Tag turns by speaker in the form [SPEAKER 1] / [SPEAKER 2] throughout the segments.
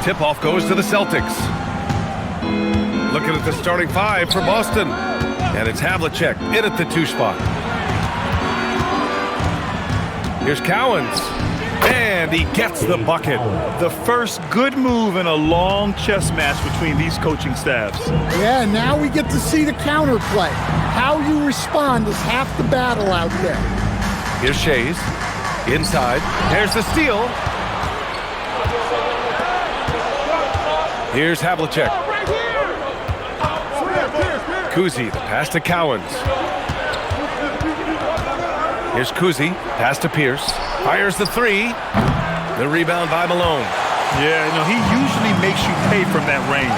[SPEAKER 1] tip-off goes to the Celtics. Looking at the starting five for Boston. And it's Havlicek in at the 2 spot. Here's Cowens. And he gets the bucket.
[SPEAKER 2] The first good move in a long chess match between these coaching staffs.
[SPEAKER 3] Yeah, now we get to see the counterplay. How you respond is half the battle out there.
[SPEAKER 1] Here's Shays. Inside. There's the steal. Here's Havlicek. Kuzi, the pass to Cowens. Here's Kuzi, pass to Pierce. Fires the 3. The rebound by Malone.
[SPEAKER 2] Yeah, you know, he usually makes you pay from that range.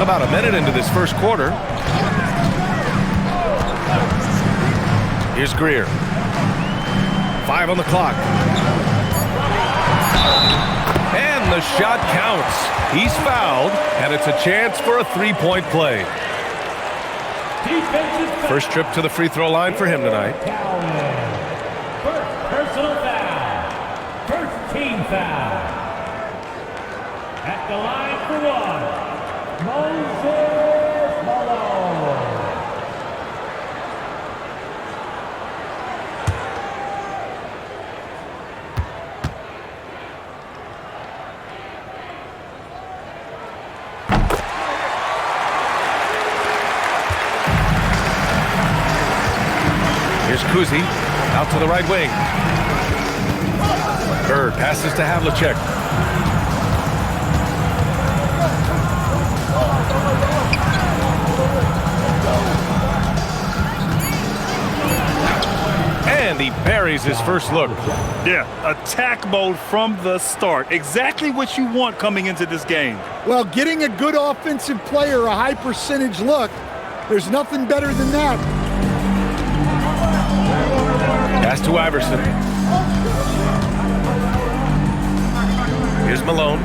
[SPEAKER 1] About a minute into this first quarter. Here's Greer. 5 on the clock. And the shot counts. He's fouled, and it's a chance for a 3-point play. First trip to the free throw line for him tonight.
[SPEAKER 4] First personal foul. First team foul. At the line for 1, Moses Malone.
[SPEAKER 1] Here's Kuzi, out to the right wing. Bird passes to Havlicek. And he buries his first look.
[SPEAKER 2] Yeah, attack mode from the start. Exactly what you want coming into this game.
[SPEAKER 3] Well, getting a good offensive player a high percentage look, there's nothing better than that.
[SPEAKER 1] Pass to Iverson. Here's Malone.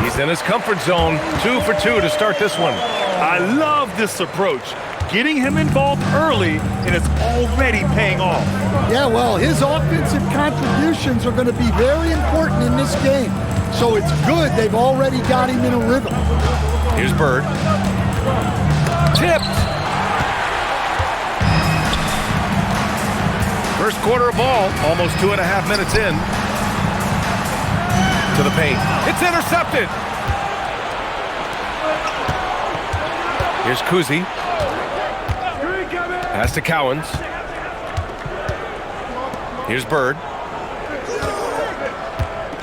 [SPEAKER 1] He's in his comfort zone. 2 for 2 to start this one.
[SPEAKER 2] I love this approach. Getting him involved early, and it's already paying off.
[SPEAKER 3] Yeah, well, his offensive contributions are going to be very important in this game. So it's good they've already got him in a rhythm.
[SPEAKER 1] Here's Bird. Tipped. First quarter of ball, almost 2.5 minutes in. To the paint. It's intercepted. Here's Kuzi. Pass to Cowens. Here's Bird.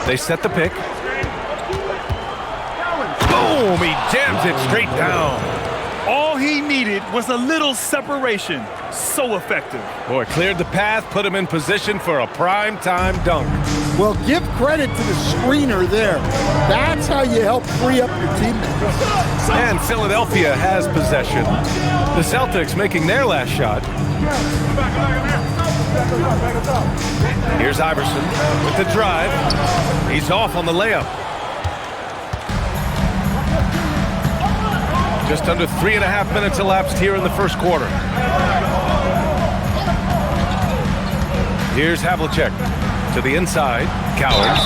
[SPEAKER 1] They set the pick. Boom! He jams it straight down.
[SPEAKER 2] All he needed was a little separation. So effective.
[SPEAKER 1] Boy, cleared the path, put him in position for a prime-time dunk.
[SPEAKER 3] Well, give credit to the screener there. That's how you help free up your teammates.
[SPEAKER 1] And Philadelphia has possession. The Celtics making their last shot. Here's Iverson with the drive. He's off on the layup. Just under 3.5 minutes elapsed here in the first quarter. Here's Havlicek to the inside. Cowens.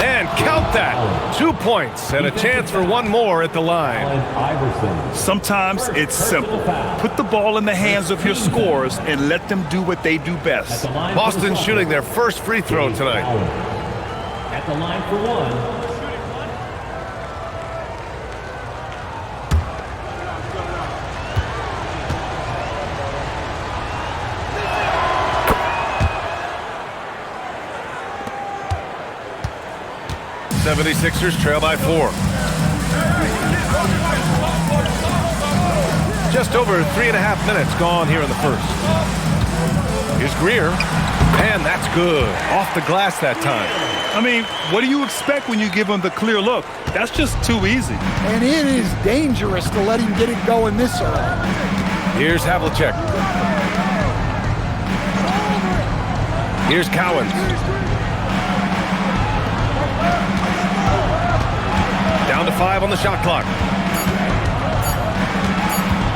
[SPEAKER 1] And count that. 2 points and a chance for one more at the line.
[SPEAKER 2] Sometimes it's simple. Put the ball in the hands of your scorers and let them do what they do best.
[SPEAKER 1] Boston shooting their first free throw tonight.
[SPEAKER 4] At the line for 1.
[SPEAKER 1] 76ers trail by 4. Just over 3.5 minutes gone here in the first. Here's Greer. And that's good. Off the glass that time.
[SPEAKER 2] I mean, what do you expect when you give him the clear look? That's just too easy.
[SPEAKER 3] And it is dangerous to let him get it going this early.
[SPEAKER 1] Here's Havlicek. Here's Cowens. Down to 5 on the shot clock.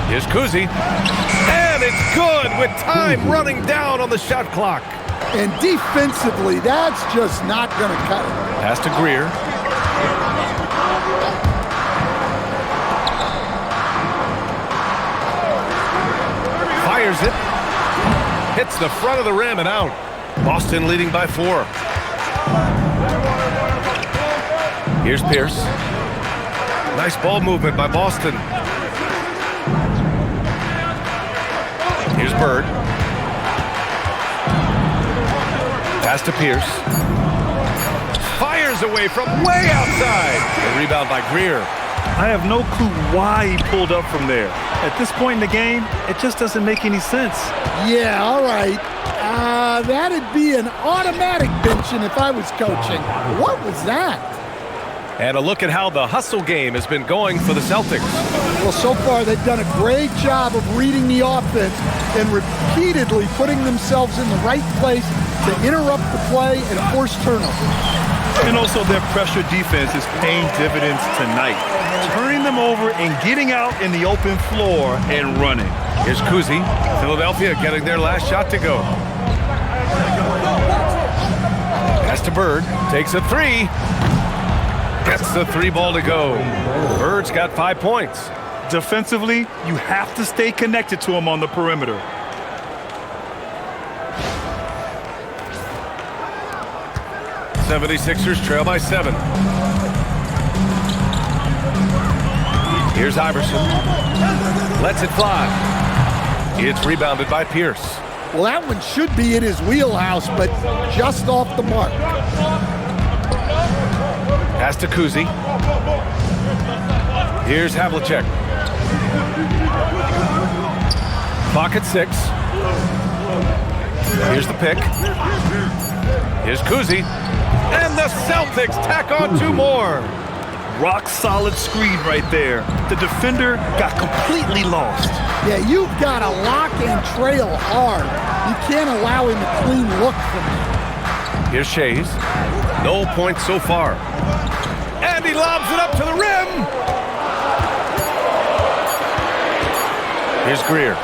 [SPEAKER 1] Here's Kuzi. And It's good with time running down on the shot clock.
[SPEAKER 3] And defensively, that's just not going to cut it.
[SPEAKER 1] Pass to Greer. Fires it. Hits the front of the rim and out. Boston leading by 4. Here's Pierce. Nice ball movement by Boston. Here's Bird. Pass to Pierce. Fires away from way outside. A rebound by Greer.
[SPEAKER 2] I have no clue why he pulled up from there. At this point in the game, it just doesn't make any sense.
[SPEAKER 3] Yeah, all right. That'd be an automatic benching if I was coaching. What was that?
[SPEAKER 1] And a look at how the hustle game has been going for the Celtics.
[SPEAKER 3] Well, so far they've done a great job of reading the offense and repeatedly putting themselves in the right place to interrupt the play and force turnovers.
[SPEAKER 2] And also their pressure defense is paying dividends tonight. Turning them over and getting out in the open floor and running.
[SPEAKER 1] Here's Kuzi. Philadelphia getting their last shot to go. Pass to Bird. Takes a 3. Gets the 3 ball to go. Bird's got 5 points.
[SPEAKER 2] Defensively, you have to stay connected to him on the perimeter.
[SPEAKER 1] '76ers trail by 7. Here's Iverson. Lets it fly. It's rebounded by Pierce.
[SPEAKER 3] Well, that one should be in his wheelhouse, but just off the mark.
[SPEAKER 1] Pass to Kuzi. Here's Havlicek. Clock at 6. Here's the pick. Here's Kuzi. And the Celtics tack on 2 more.
[SPEAKER 2] Rock solid screen right there. The defender got completely lost.
[SPEAKER 3] Yeah, you've got to lock and trail hard. You can't allow him a clean look from you.
[SPEAKER 1] Here's Shays. No points so far. And he lobs it up to the rim. Here's Greer.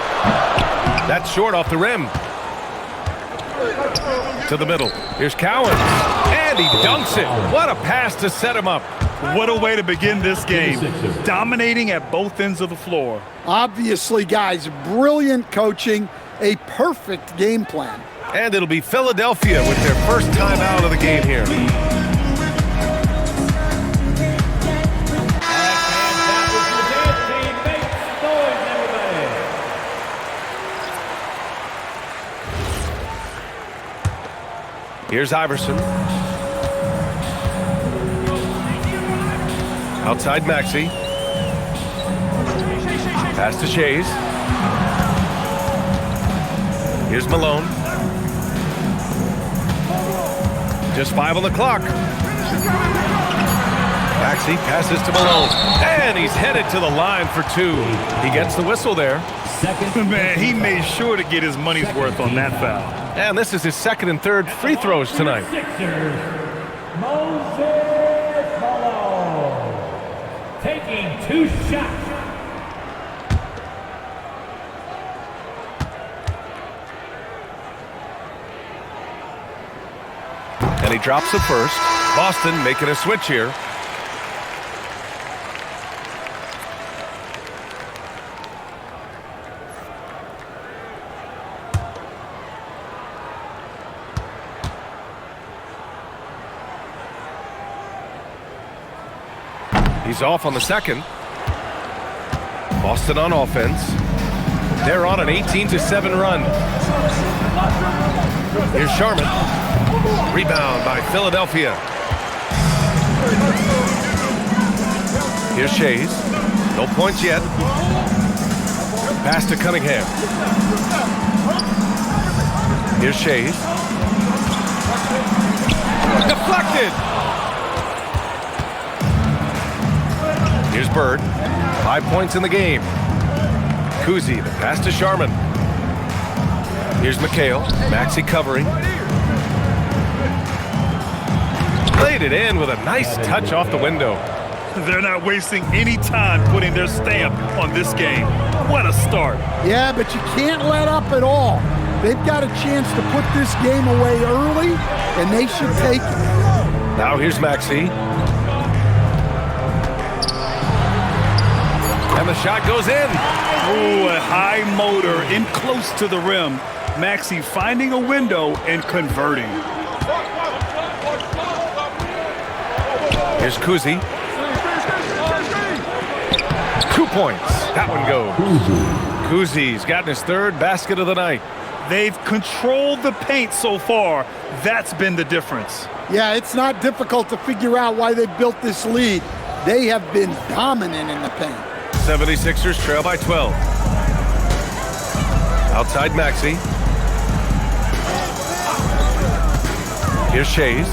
[SPEAKER 1] That's short off the rim. To the middle. Here's Cowan. And he dunks it. What a pass to set him up.
[SPEAKER 2] What a way to begin this game. Dominating at both ends of the floor.
[SPEAKER 3] Obviously, guys, brilliant coaching, a perfect game plan.
[SPEAKER 1] And it'll be Philadelphia with their first time out of the game here. Here's Iverson. Outside Maxey. Pass to Shays. Here's Malone. Just 5 on the clock. Maxey passes to Malone. And he's headed to the line for 2. He gets the whistle there.
[SPEAKER 2] Man, he made sure to get his money's worth on that foul.
[SPEAKER 1] And this is his 2nd and 3rd free throws tonight.
[SPEAKER 4] Taking 2 shots.
[SPEAKER 1] And he drops the first. Boston making a switch here. He's off on the 2nd. Boston on offense. They're on an 18-7 run. Here's Sharman. Rebound by Philadelphia. Here's Shays. No points yet. Pass to Cunningham. Here's Shays. Deflected. Here's Bird. 5 points in the game. Kuzi, the pass to Sharman. Here's McHale. Maxey covering. Laid it in with a nice touch off the window.
[SPEAKER 2] They're not wasting any time putting their stamp on this game. What a start.
[SPEAKER 3] Yeah, but you can't let up at all. They've got a chance to put this game away early, and they should take it.
[SPEAKER 1] Now here's Maxey. And the shot goes in.
[SPEAKER 2] Ooh, a high motor in close to the rim. Maxey finding a window and converting.
[SPEAKER 1] Here's Kuzi. 2 points. That one goes. Kuzi's gotten his third basket of the night.
[SPEAKER 2] They've controlled the paint so far. That's been the difference.
[SPEAKER 3] Yeah, it's not difficult to figure out why they built this lead. They have been dominant in the paint.
[SPEAKER 1] 76ers trail by 12. Outside Maxey. Here's Shays.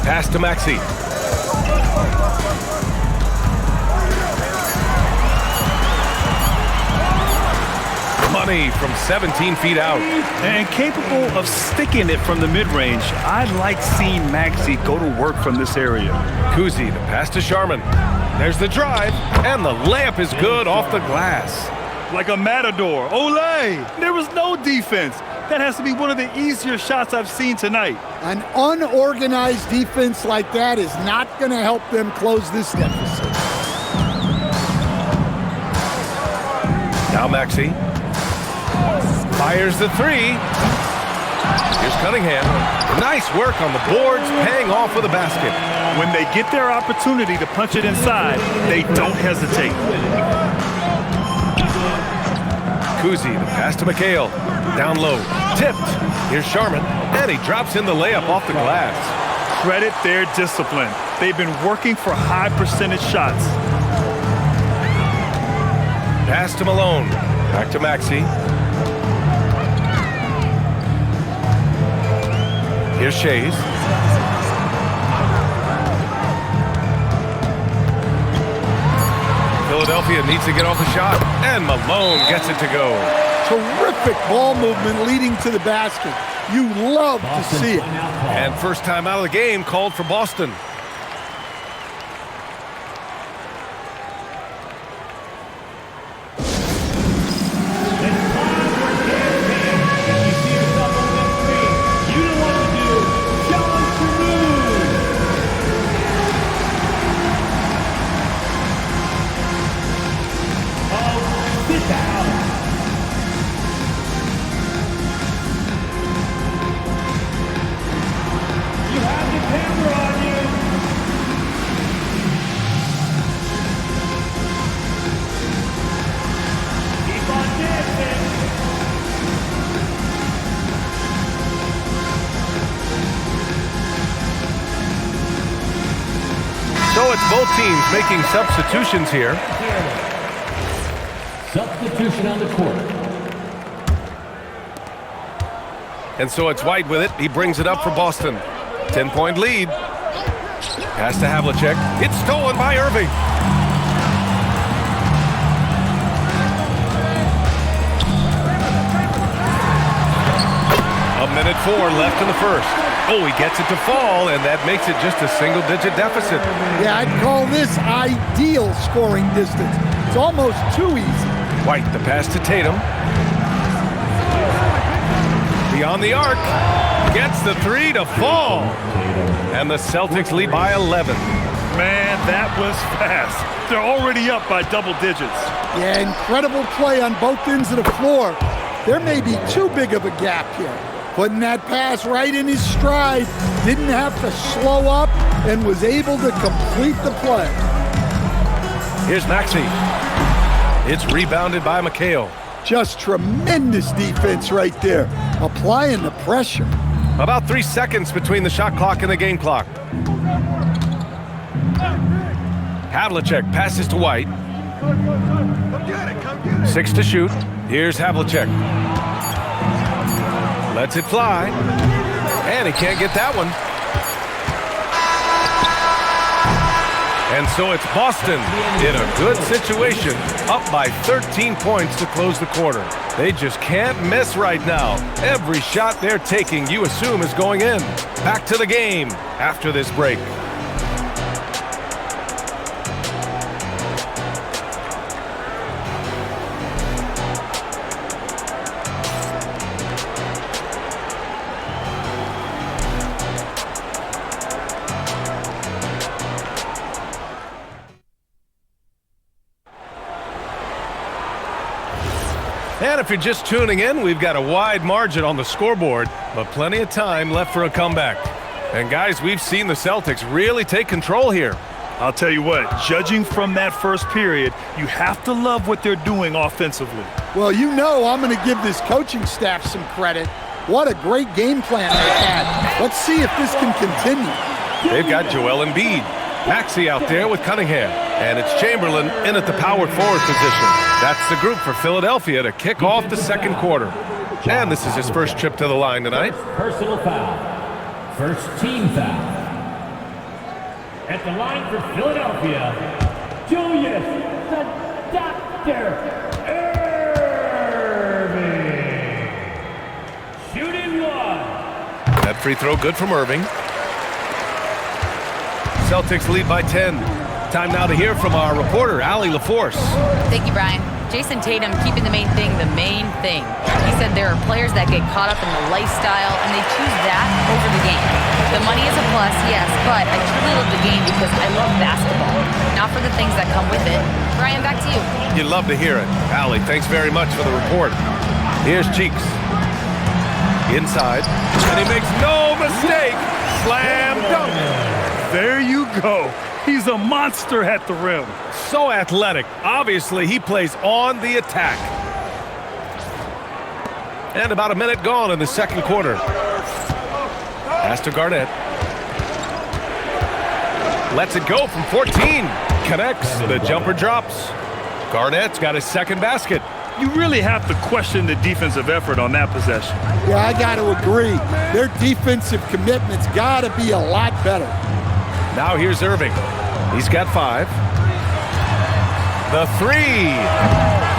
[SPEAKER 1] Pass to Maxey. Money from 17 feet out.
[SPEAKER 2] And capable of sticking it from the mid-range. I like seeing Maxey go to work from this area.
[SPEAKER 1] Kuzi, the pass to Sharman. There's the drive, and the layup is good off the glass.
[SPEAKER 2] Like a matador. Olay! There was no defense. That has to be one of the easier shots I've seen tonight.
[SPEAKER 3] An unorganized defense like that is not going to help them close this deficit.
[SPEAKER 1] Now Maxey. Fires the three. Here's Cunningham. Nice work on the boards, paying off with a basket.
[SPEAKER 2] When they get their opportunity to punch it inside, they don't hesitate.
[SPEAKER 1] Kuzi, the pass to McHale. Down low. Tipped. Here's Sharman. And he drops in the layup off the glass.
[SPEAKER 2] Credit their discipline. They've been working for high percentage shots.
[SPEAKER 1] Pass to Malone. Back to Maxey. Here's Shays. Philadelphia needs to get off the shot, and Malone gets it to go.
[SPEAKER 3] Terrific ball movement leading to the basket. You love to see it.
[SPEAKER 1] And first time out of the game called for Boston. So it's both teams making substitutions here.
[SPEAKER 4] Substitution on the court.
[SPEAKER 1] And so it's White with it. He brings it up for Boston. 10-point lead. Pass to Havlicek. It's stolen by Irving. A minute 4 left in the first. Oh, he gets it to fall, and that makes it just a single-digit deficit.
[SPEAKER 3] Yeah, I'd call this ideal scoring distance. It's almost too easy.
[SPEAKER 1] White, the pass to Tatum. Beyond the arc. Gets the three to fall. And the Celtics lead by 11.
[SPEAKER 2] Man, that was fast. They're already up by double digits.
[SPEAKER 3] Yeah, incredible play on both ends of the floor. There may be too big of a gap here. Putting that pass right in his stride, didn't have to slow up, and was able to complete the play.
[SPEAKER 1] Here's Maxey. It's rebounded by McHale.
[SPEAKER 3] Just tremendous defense right there, applying the pressure.
[SPEAKER 1] About 3 seconds between the shot clock and the game clock. Havlicek passes to White. 6 to shoot. Here's Havlicek. Lets it fly. And he can't get that one. And so it's Boston in a good situation, up by 13 points to close the quarter. They just can't miss right now. Every shot they're taking, you assume, is going in. Back to the game after this break. And if you're just tuning in, we've got a wide margin on the scoreboard, but plenty of time left for a comeback. And guys, we've seen the Celtics really take control here.
[SPEAKER 2] I'll tell you what, judging from that first period, you have to love what they're doing offensively.
[SPEAKER 3] Well, you know I'm going to give this coaching staff some credit. What a great game plan they had. Let's see if this can continue.
[SPEAKER 1] They've got Joel Embiid. Maxey out there with Cunningham. And it's Chamberlain in at the power forward position. That's the group for Philadelphia to kick off the second quarter. And this is his first trip to the line tonight.
[SPEAKER 4] Personal foul. First team foul. At the line for Philadelphia, Julius the Doctor Irving. Shooting one.
[SPEAKER 1] That free throw good from Irving. Celtics lead by 10. Time now to hear from our reporter, Allie LaForce.
[SPEAKER 5] Thank you, Brian. Jayson Tatum keeping the main thing the main thing. He said there are players that get caught up in the lifestyle and they choose that over the game. The money is a plus, yes, but I truly love the game because I love basketball, not for the things that come with it. Brian, back to you.
[SPEAKER 1] You'd love to hear it. Allie, thanks very much for the report. Here's Cheeks. Inside, and he makes no mistake. Slam dunk.
[SPEAKER 2] There you go. He's a monster at the rim.
[SPEAKER 1] So athletic. Obviously, he plays on the attack. And about a minute gone in the second quarter. Pass to Garnett. Lets it go from 14. Connects. The jumper drops. Garnett's got his second basket.
[SPEAKER 2] You really have to question the defensive effort on that possession.
[SPEAKER 3] Yeah, I got to agree. Their defensive commitment's got to be a lot better.
[SPEAKER 1] Now here's Irving. He's got 5. The 3.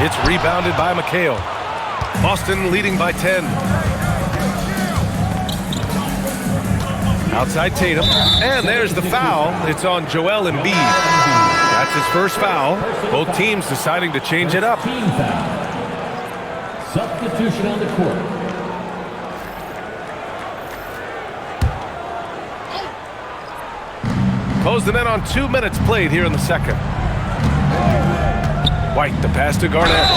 [SPEAKER 1] It's rebounded by McHale. Boston leading by 10. Outside Tatum. And there's the foul. It's on Joel Embiid. That's his first foul. Both teams deciding to change it up.
[SPEAKER 4] Team foul. Substitution on the court.
[SPEAKER 1] Closing in on 2 minutes played here in the second. White, the pass to Garnett.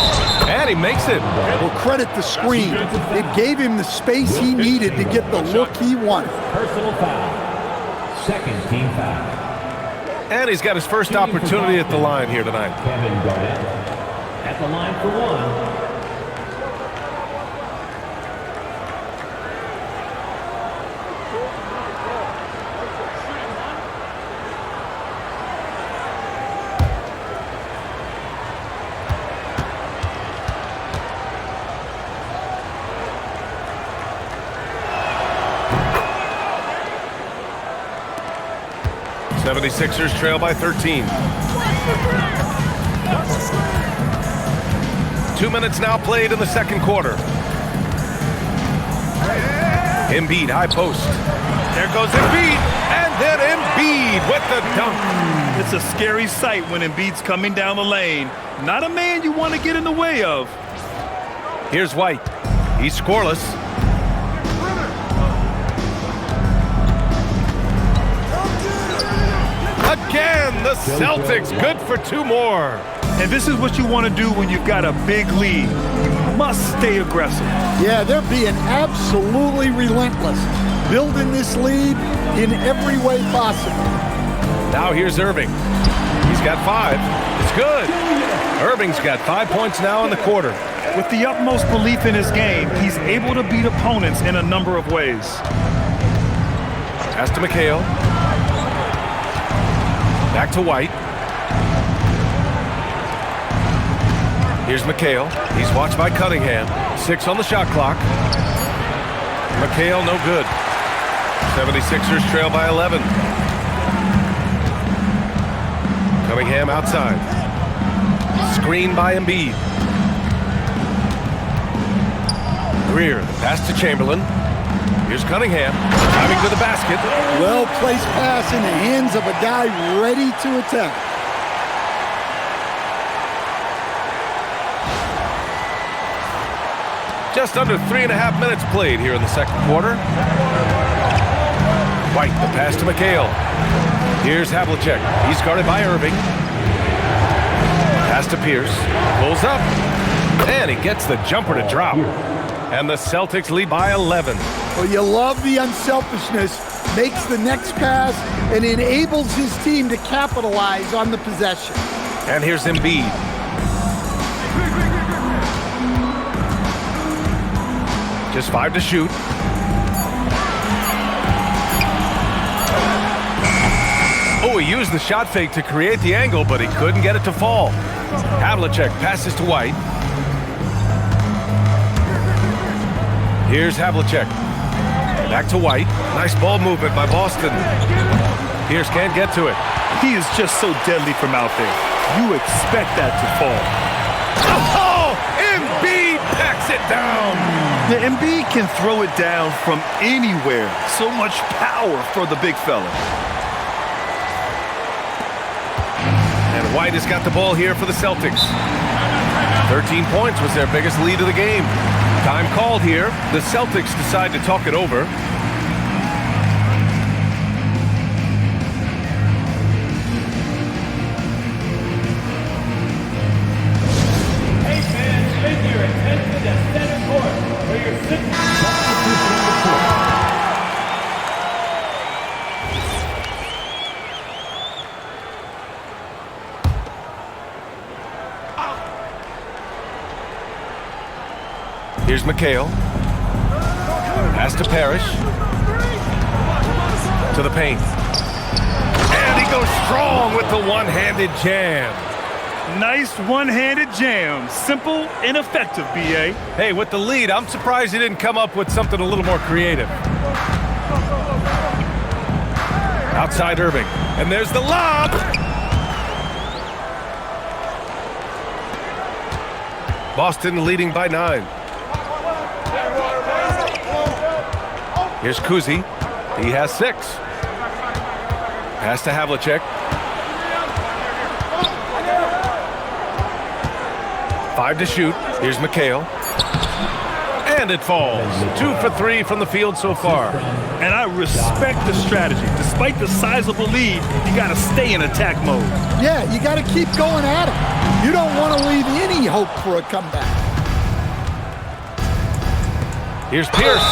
[SPEAKER 1] And he makes it.
[SPEAKER 3] Well, credit the screen. It gave him the space he needed to get the look he wanted.
[SPEAKER 4] Personal foul. Second team foul.
[SPEAKER 1] And he's got his first opportunity at the line here tonight.
[SPEAKER 4] Kevin Garnett at the line for one.
[SPEAKER 1] '76ers trail by 13. 2 minutes now played in the second quarter. Embiid, high post. There goes Embiid, and then Embiid with the dunk.
[SPEAKER 2] It's a scary sight when Embiid's coming down the lane. Not a man you want to get in the way of.
[SPEAKER 1] Here's White. He's scoreless. Again, the Celtics good for 2 more.
[SPEAKER 2] And this is what you want to do when you've got a big lead. You must stay aggressive.
[SPEAKER 3] Yeah, they're being absolutely relentless, building this lead in every way possible.
[SPEAKER 1] Now here's Irving. He's got 5. It's good. Irving's got 5 points now in the quarter.
[SPEAKER 2] With the utmost belief in his game, he's able to beat opponents in a number of ways.
[SPEAKER 1] Pass to McHale. Back to White. Here's McHale. He's watched by Cunningham. 6 on the shot clock. McHale, no good. 76ers trail by 11. Cunningham outside. Screen by Embiid. Greer, pass to Chamberlain. Here's Cunningham, driving to the basket.
[SPEAKER 3] Well-placed pass in the hands of a guy ready to attack.
[SPEAKER 1] Just under 3.5 minutes played here in the second quarter. White, the pass to McHale. Here's Havlicek. He's guarded by Irving. Pass to Pierce. Pulls up. And he gets the jumper to drop. And the Celtics lead by 11.
[SPEAKER 3] Well, you love the unselfishness. Makes the next pass and enables his team to capitalize on the possession.
[SPEAKER 1] And here's Embiid. Just 5 to shoot. Oh, he used the shot fake to create the angle, but he couldn't get it to fall. Havlicek passes to White. Here's Havlicek. Back to White. Nice ball movement by Boston. Pierce can't get to it.
[SPEAKER 2] He is just so deadly from out there. You expect that to fall.
[SPEAKER 1] Oh, Embiid packs it down.
[SPEAKER 2] The Embiid can throw it down from anywhere. So much power for the big fella.
[SPEAKER 1] And White has got the ball here for the Celtics. 13 points was their biggest lead of the game. Time called here. The Celtics decide to talk it over.
[SPEAKER 4] Hey fans, spend your attention to center court where you're sitting.
[SPEAKER 1] Here's McHale. Pass to Parrish. To the paint. And he goes strong with the one-handed jam.
[SPEAKER 2] Nice one-handed jam. Simple and effective, B.A.
[SPEAKER 1] Hey, with the lead, I'm surprised he didn't come up with something a little more creative. Outside Irving. And there's the lob. Boston leading by 9. Here's Kuzi. He has 6. Pass to Havlicek. 5 to shoot. Here's McHale. And it falls. 2 for 3 from the field so far.
[SPEAKER 2] And I respect the strategy. Despite the sizable lead, you got to stay in attack mode.
[SPEAKER 3] Yeah, you got to keep going at him. You don't want to leave any hope for a comeback.
[SPEAKER 1] Here's Pierce.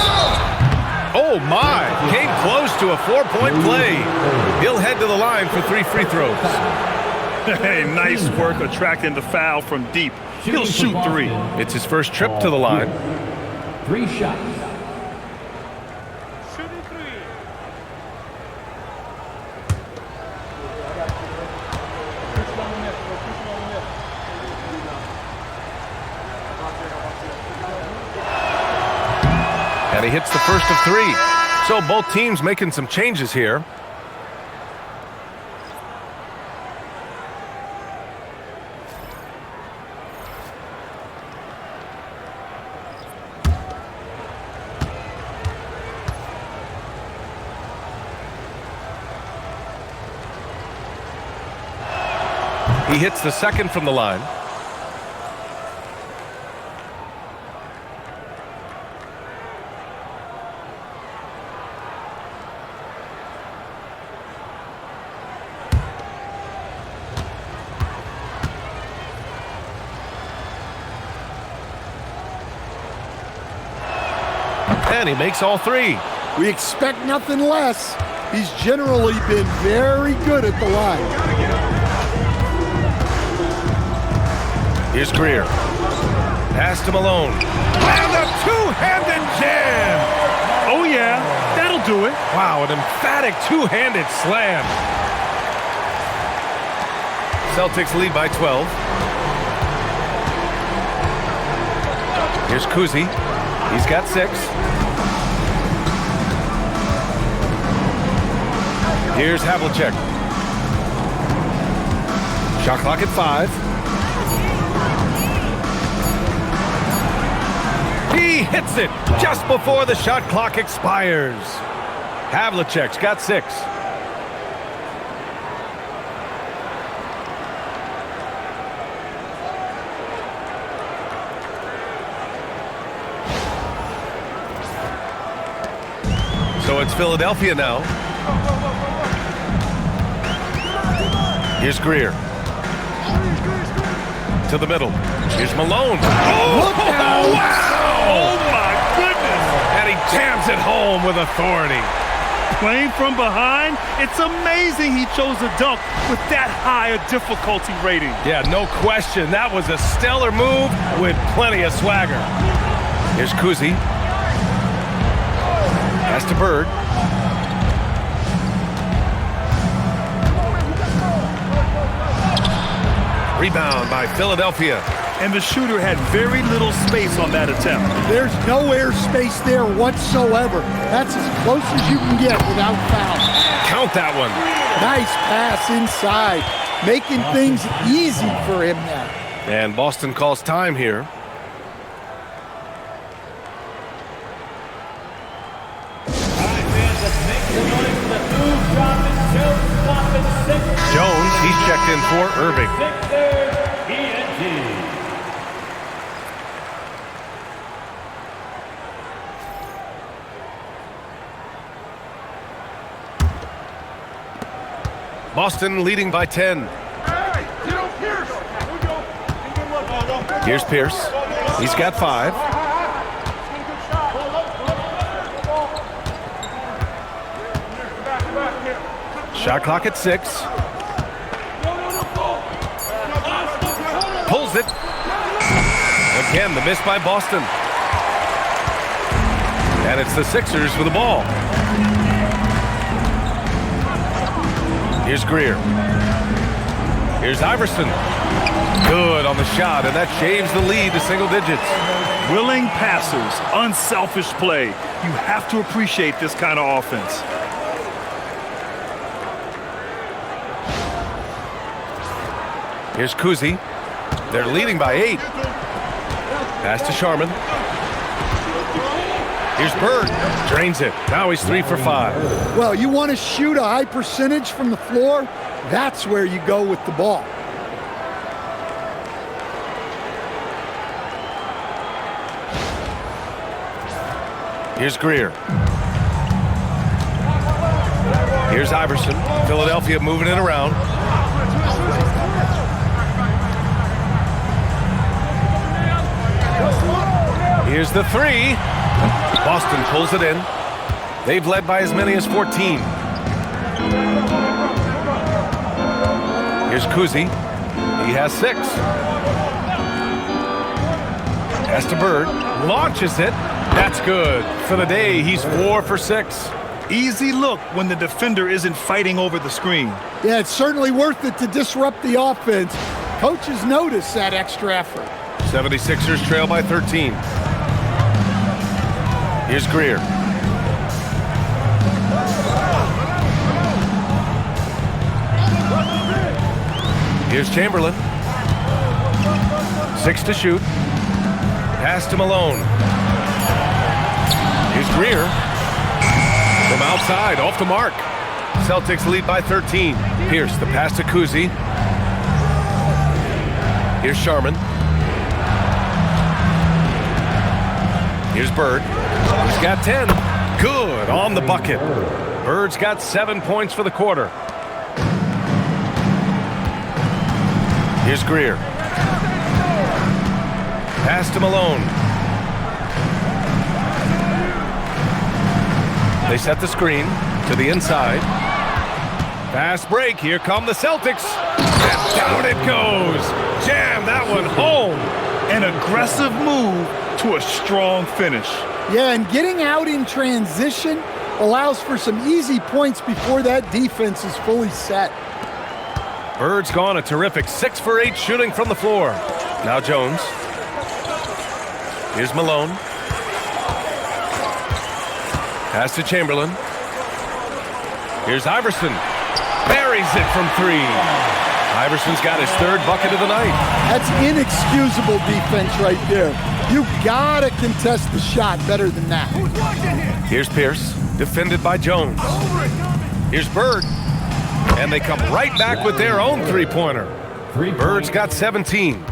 [SPEAKER 1] Oh, my. Came close to a 4-point play. He'll head to the line for 3 free throws.
[SPEAKER 2] Hey, nice work attracting the foul from deep. He'll shoot 3.
[SPEAKER 1] It's his first trip to the line.
[SPEAKER 4] 3 shots.
[SPEAKER 1] And he hits the first of 3. So both teams making some changes here. He hits the second from the line. And he makes all 3.
[SPEAKER 3] We expect nothing less. He's generally been very good at the line.
[SPEAKER 1] Here's Greer. Pass to Malone. And a two-handed jam!
[SPEAKER 2] Oh, yeah, that'll do it.
[SPEAKER 1] Wow, an emphatic two-handed slam. Celtics lead by 12. Here's Kuzi. He's got 6. Here's Havlicek. Shot clock at 5. He hits it just before the shot clock expires. Havlicek's got 6. So it's Philadelphia now. Here's Greer. to the middle. Here's Malone.
[SPEAKER 3] Look out!
[SPEAKER 1] Wow!
[SPEAKER 2] Oh, my goodness.
[SPEAKER 1] And he jams it home with authority.
[SPEAKER 2] Playing from behind, it's amazing he chose a dunk with that high a difficulty rating.
[SPEAKER 1] Yeah, no question. That was a stellar move with plenty of swagger. Here's Kuzi. Pass to Bird. Rebound by Philadelphia.
[SPEAKER 2] And the shooter had very little space on that attempt.
[SPEAKER 3] There's no air space there whatsoever. That's as close as you can get without foul.
[SPEAKER 1] Count that one.
[SPEAKER 3] Nice pass inside, making things easy for him there.
[SPEAKER 1] And Boston calls time here. Jones, he's checked in for Irving. Boston leading by 10. Here's Pierce. He's got 5. Shot clock at 6. Pulls it. Again, the miss by Boston. And it's the Sixers with the ball. Here's Greer. Here's Iverson. Good on the shot, and that shaves the lead to single digits.
[SPEAKER 2] Willing passers, unselfish play. You have to appreciate this kind of offense.
[SPEAKER 1] Here's Kuzi. They're leading by 8. Pass to Sharman. Here's Bird. Drains it. Now he's 3 for 5.
[SPEAKER 3] Well, you want to shoot a high percentage from the floor? That's where you go with the ball.
[SPEAKER 1] Here's Greer. Here's Iverson. Philadelphia moving it around. Here's the 3. Boston pulls it in. They've led by as many as 14. Here's Kuzi. He has 6. Pass to Bird. Launches it. That's good. For the day, he's 4 for 6.
[SPEAKER 2] Easy look when the defender isn't fighting over the screen.
[SPEAKER 3] Yeah, it's certainly worth it to disrupt the offense. Coaches notice that extra effort.
[SPEAKER 1] 76ers trail by 13. Here's Greer. Here's Chamberlain. 6 to shoot. Pass to Malone. Here's Greer. From outside, off the mark. Celtics lead by 13. Pierce, the pass to Kuzi. Here's Sharman. Here's Bird. He's got 10. Good on the bucket. Bird's got 7 points for the quarter. Here's Greer. Pass to Malone. They set the screen to the inside. Fast break. Here come the Celtics. And down it goes. Jam that one home.
[SPEAKER 2] An aggressive move to a strong finish.
[SPEAKER 3] Yeah, and getting out in transition allows for some easy points before that defense is fully set.
[SPEAKER 1] Bird's gone a terrific 6 for 8 shooting from the floor. Now Jones. Here's Malone. Pass to Chamberlain. Here's Iverson. Buries it from 3. Iverson's got his 3rd bucket of the night.
[SPEAKER 3] That's inexcusable defense right there. You gotta contest the shot better than that.
[SPEAKER 1] Here's Pierce, defended by Jones. Here's Bird. And they come right back with their own 3-pointer. Bird's got 17.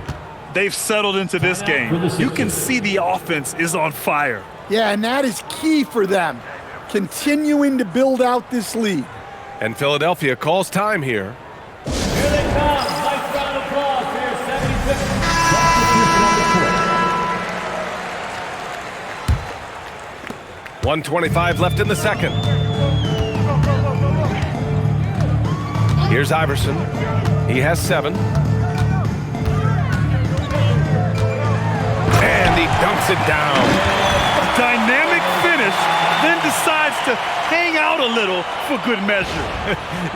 [SPEAKER 2] They've settled into this game. You can see the offense is on fire.
[SPEAKER 3] Yeah, and that is key for them, continuing to build out this lead.
[SPEAKER 1] And Philadelphia calls time here.
[SPEAKER 4] Here they come. Nice round of applause for your
[SPEAKER 1] .125 left in the second. Here's Iverson. He has 7. And he dunks it down.
[SPEAKER 2] A dynamic finish, then decides to hang out a little for good measure.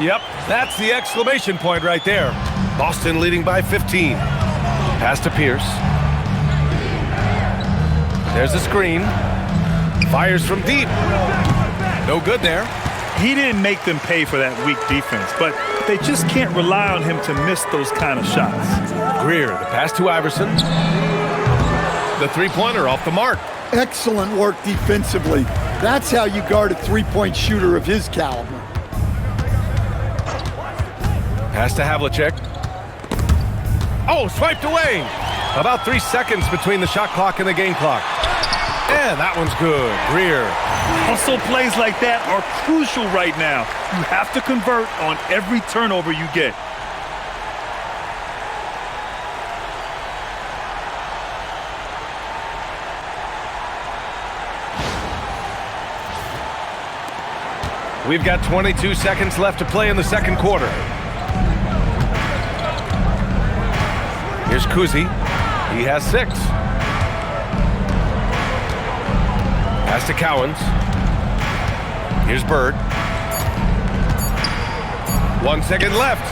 [SPEAKER 1] Yep, that's the exclamation point right there. Boston leading by 15. Pass to Pierce. There's a screen. Fires from deep. No good there.
[SPEAKER 2] He didn't make them pay for that weak defense, but they just can't rely on him to miss those kind of shots.
[SPEAKER 1] Greer, the pass to Iverson. The three-pointer off the mark.
[SPEAKER 3] Excellent work defensively. That's how you guard a three-point shooter of his caliber.
[SPEAKER 1] Pass to Havlicek. Oh, swiped away. About 3 seconds between the shot clock and the game clock. And that one's good. Greer.
[SPEAKER 2] Hustle plays like that are crucial right now. You have to convert on every turnover you get.
[SPEAKER 1] We've got 22 seconds left to play in the second quarter. Here's Kuzi. He has 6. Pass to Cowens. Here's Bird. 1 second left.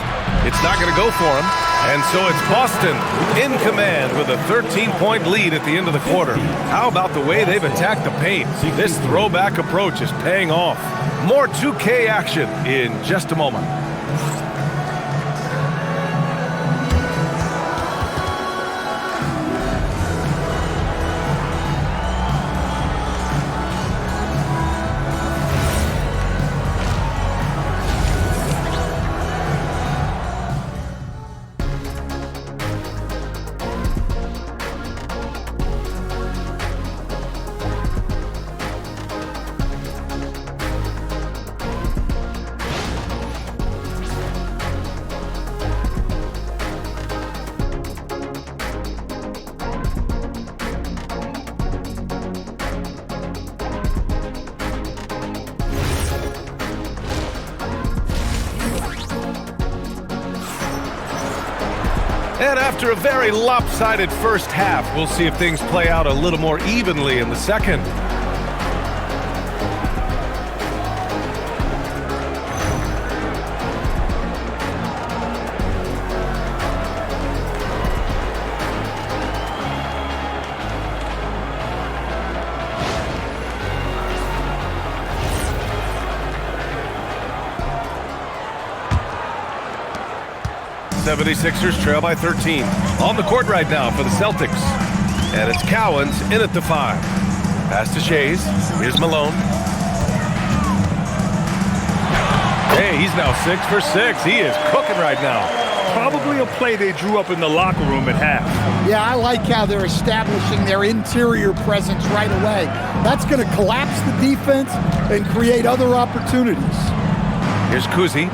[SPEAKER 1] It's not going to go for him. And so it's Boston in command with a 13-point lead at the end of the quarter. How about the way they've attacked the paint? This throwback approach is paying off. More 2K action in just a moment. And after a very lopsided first half, we'll see if things play out a little more evenly in the second. The 76ers trail by 13. On the court right now for the Celtics. And it's Cowens in at the 5. Pass to Shays. Here's Malone. Hey, he's now 6 for 6. He is cooking right now.
[SPEAKER 2] Probably a play they drew up in the locker room at half.
[SPEAKER 3] Yeah, I like how they're establishing their interior presence right away. That's going to collapse the defense and create other opportunities.
[SPEAKER 1] Here's Kuzi.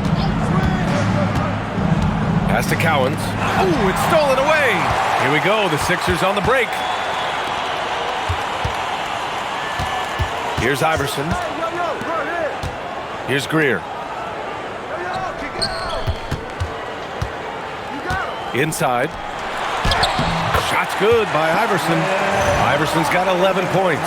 [SPEAKER 1] Pass to Cowens. Oh, it's stolen away. Here we go. The Sixers on the break. Here's Iverson. Here's Greer. Inside. Shot's good by Iverson. Iverson's got 11 points.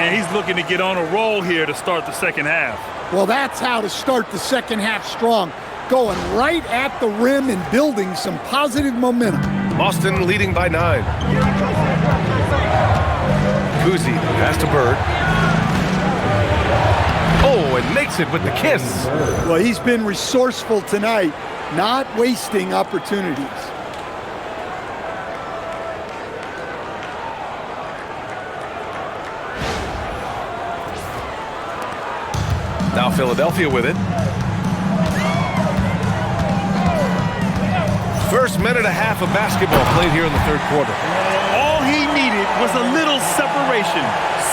[SPEAKER 2] And he's looking to get on a roll here to start the second half.
[SPEAKER 3] Well, that's how to start the second half strong. Going right at the rim and building some positive momentum.
[SPEAKER 1] Boston leading by 9. Kuzi, pass to Bird. Oh, and makes it with the kiss.
[SPEAKER 3] Well, he's been resourceful tonight, not wasting opportunities.
[SPEAKER 1] Now Philadelphia with it. First minute and a half of basketball played here in the third quarter.
[SPEAKER 2] All he needed was a little separation.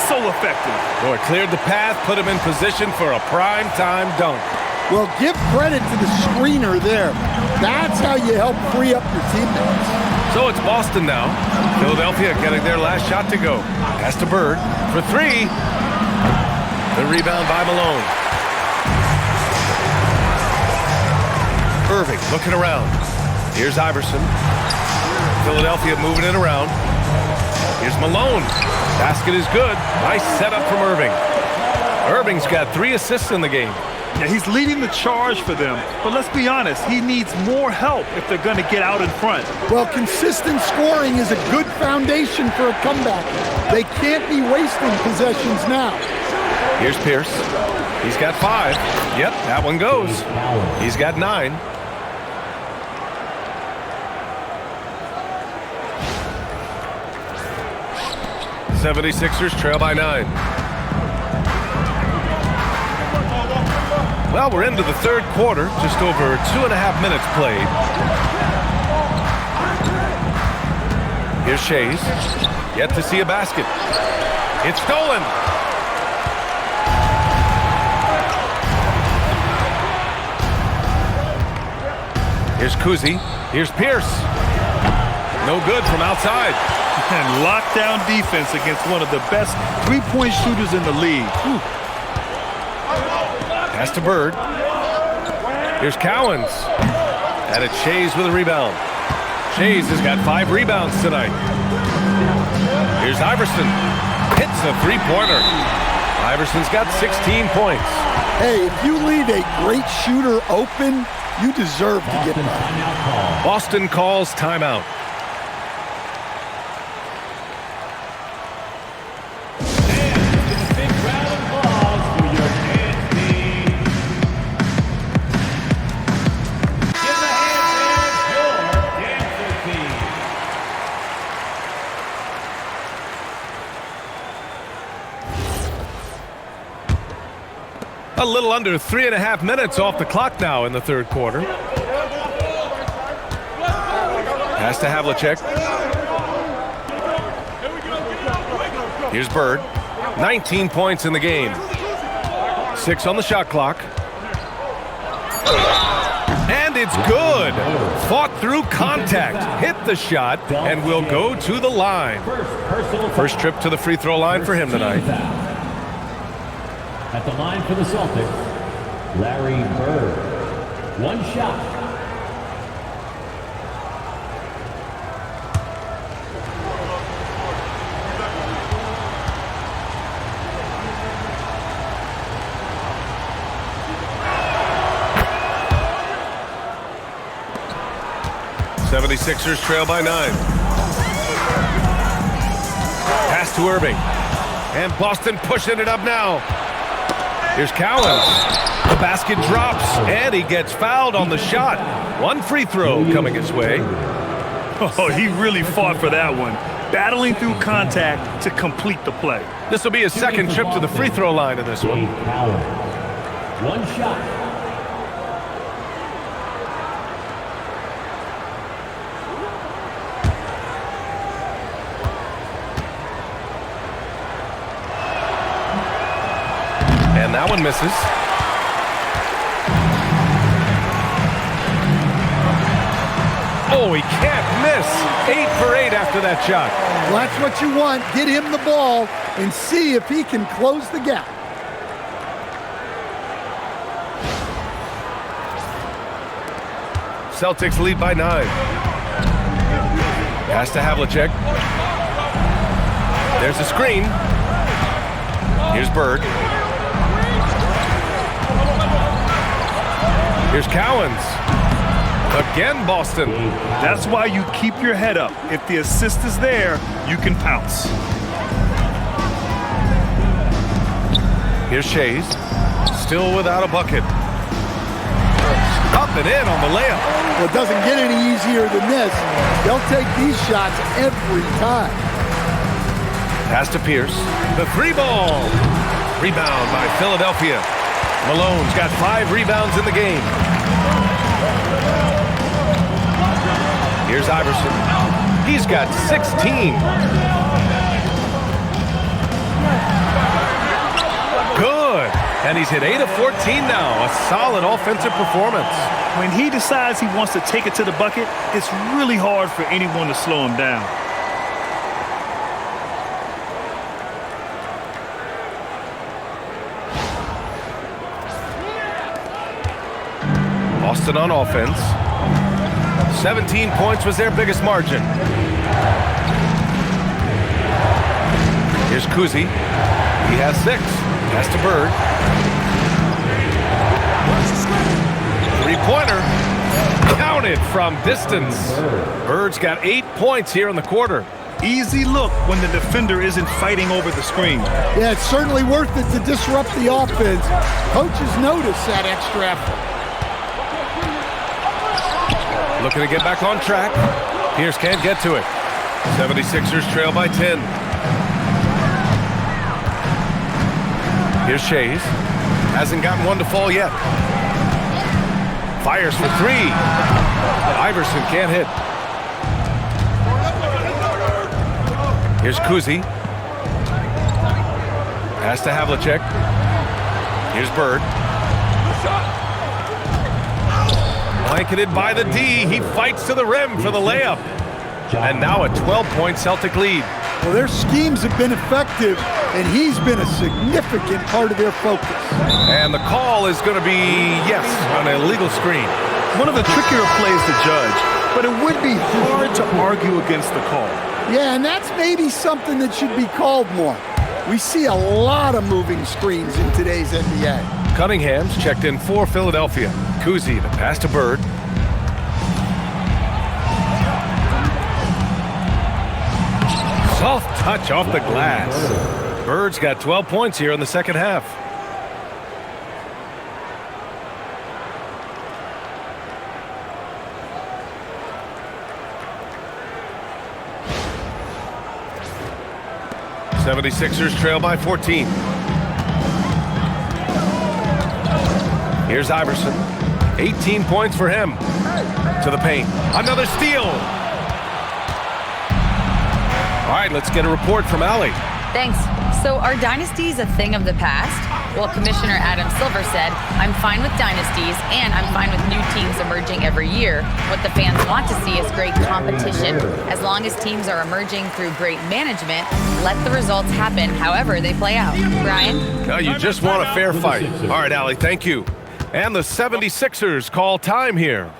[SPEAKER 2] So effective.
[SPEAKER 1] Boy, cleared the path, put him in position for a prime-time dunk.
[SPEAKER 3] Well, give credit to the screener there. That's how you help free up your teammates.
[SPEAKER 1] So it's Boston now. Philadelphia getting their last shot to go. Pass to Bird for three. The rebound by Malone. Irving looking around. Here's Iverson. Philadelphia moving it around. Here's Malone. Basket is good. Nice setup from Irving. Irving's got 3 assists in the game.
[SPEAKER 2] Yeah, he's leading the charge for them, but let's be honest, he needs more help if they're going to get out in front.
[SPEAKER 3] Well, consistent scoring is a good foundation for a comeback. They can't be wasting possessions now.
[SPEAKER 1] Here's Pierce. He's got 5. Yep, that one goes. He's got 9. '76ers trail by 9. Well, we're into the third quarter, just over 2.5 minutes played. Here's Shays, yet to see a basket. It's stolen. Here's Kuzi, here's Pierce. No good from outside.
[SPEAKER 2] And lockdown defense against one of the best three-point shooters in the league. Whew.
[SPEAKER 1] Pass to Bird. Here's Cowens. And it's Shays with a rebound. Shays has got 5 rebounds tonight. Here's Iverson. Hits a three-pointer. Iverson's got 16 points.
[SPEAKER 3] Hey, if you leave a great shooter open, you deserve to get that.
[SPEAKER 1] Boston calls timeout. A little under 3.5 minutes off the clock now in the third quarter. Pass to Havlicek. Here's Bird. 19 points in the game. 6 on the shot clock. And it's good. Fought through contact. Hit the shot and will go to the line. First trip to the free throw line for him tonight.
[SPEAKER 4] At the line for the Celtics, Larry Bird. 1 shot.
[SPEAKER 1] '76ers trail by 9. Pass to Irving. And Boston pushing it up now. Here's Cowens. The basket drops, and he gets fouled on the shot. 1 free throw coming his way.
[SPEAKER 2] Oh, he really fought for that one. Battling through contact to complete the play.
[SPEAKER 1] This will be his second trip to the free throw line in this one.
[SPEAKER 4] 1 shot.
[SPEAKER 1] And that one misses. Oh, he can't miss. 8 for 8 after that shot.
[SPEAKER 3] Well, that's what you want. Get him the ball and see if he can close the gap.
[SPEAKER 1] Celtics lead by 9. Pass to Havlicek. There's a screen. Here's Bird. Here's Cowens. Again, Boston.
[SPEAKER 2] That's why you keep your head up. If the assist is there, you can pounce.
[SPEAKER 1] Here's Shays. Still without a bucket. Up and in on the layup.
[SPEAKER 3] Well, it doesn't get any easier than this. They'll take these shots every time.
[SPEAKER 1] Pass to Pierce. The 3-ball. Rebound by Philadelphia. Malone's got 5 rebounds in the game. Here's Iverson. He's got 16. Good. And And he's hit 8 of 14 now. A solid offensive performance.
[SPEAKER 2] When he decides he wants to take it to the bucket, it's really hard for anyone to slow him down.
[SPEAKER 1] Boston on offense. 17 points was their biggest margin. Here's Kuzi. He has 6. Pass to Bird. Three-pointer. Counted from distance. Bird's got 8 points here in the quarter.
[SPEAKER 2] Easy look when the defender isn't fighting over the screen.
[SPEAKER 3] Yeah, it's certainly worth it to disrupt the offense. Coaches notice that extra effort.
[SPEAKER 1] Looking to get back on track. Pierce can't get to it. 76ers trail by 10. Here's Shays. Hasn't gotten one to fall yet. Fires for 3. Iverson can't hit. Here's Kuzi. Pass to Havlicek. Here's Bird. Blanketed by the D. He fights to the rim for the layup. And now a 12-point Celtic lead.
[SPEAKER 3] Well, their schemes have been effective, and he's been a significant part of their focus.
[SPEAKER 1] And the call is going to be, yes, an illegal screen.
[SPEAKER 2] One of the trickier plays to judge, but it would be hard to argue against the call.
[SPEAKER 3] Yeah, and that's maybe something that should be called more. We see a lot of moving screens in today's NBA.
[SPEAKER 1] Cunningham's checked in for Philadelphia. Kuzi, the pass to Bird. Soft touch off the glass. Bird's got 12 points here in the second half. '76ers trail by 14. Here's Iverson. 18 points for him. To the paint. Another steal. All right, let's get a report from Allie.
[SPEAKER 5] Thanks. So are dynasties a thing of the past? Well, Commissioner Adam Silver said, I'm fine with dynasties and I'm fine with new teams emerging every year. What the fans want to see is great competition. As long as teams are emerging through great management, let the results happen however they play out. Brian?
[SPEAKER 1] No, you just want a fair fight. All right, Allie, thank you. And the 76ers call time here.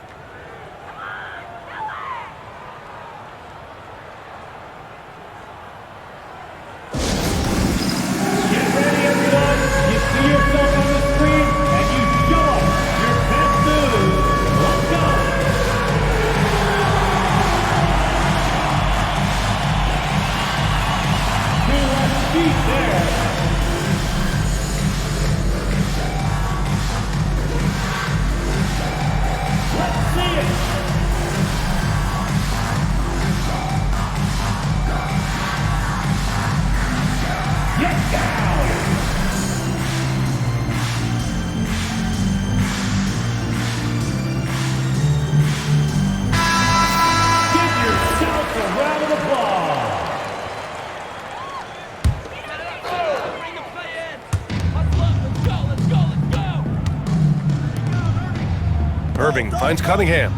[SPEAKER 1] Irving finds Cunningham.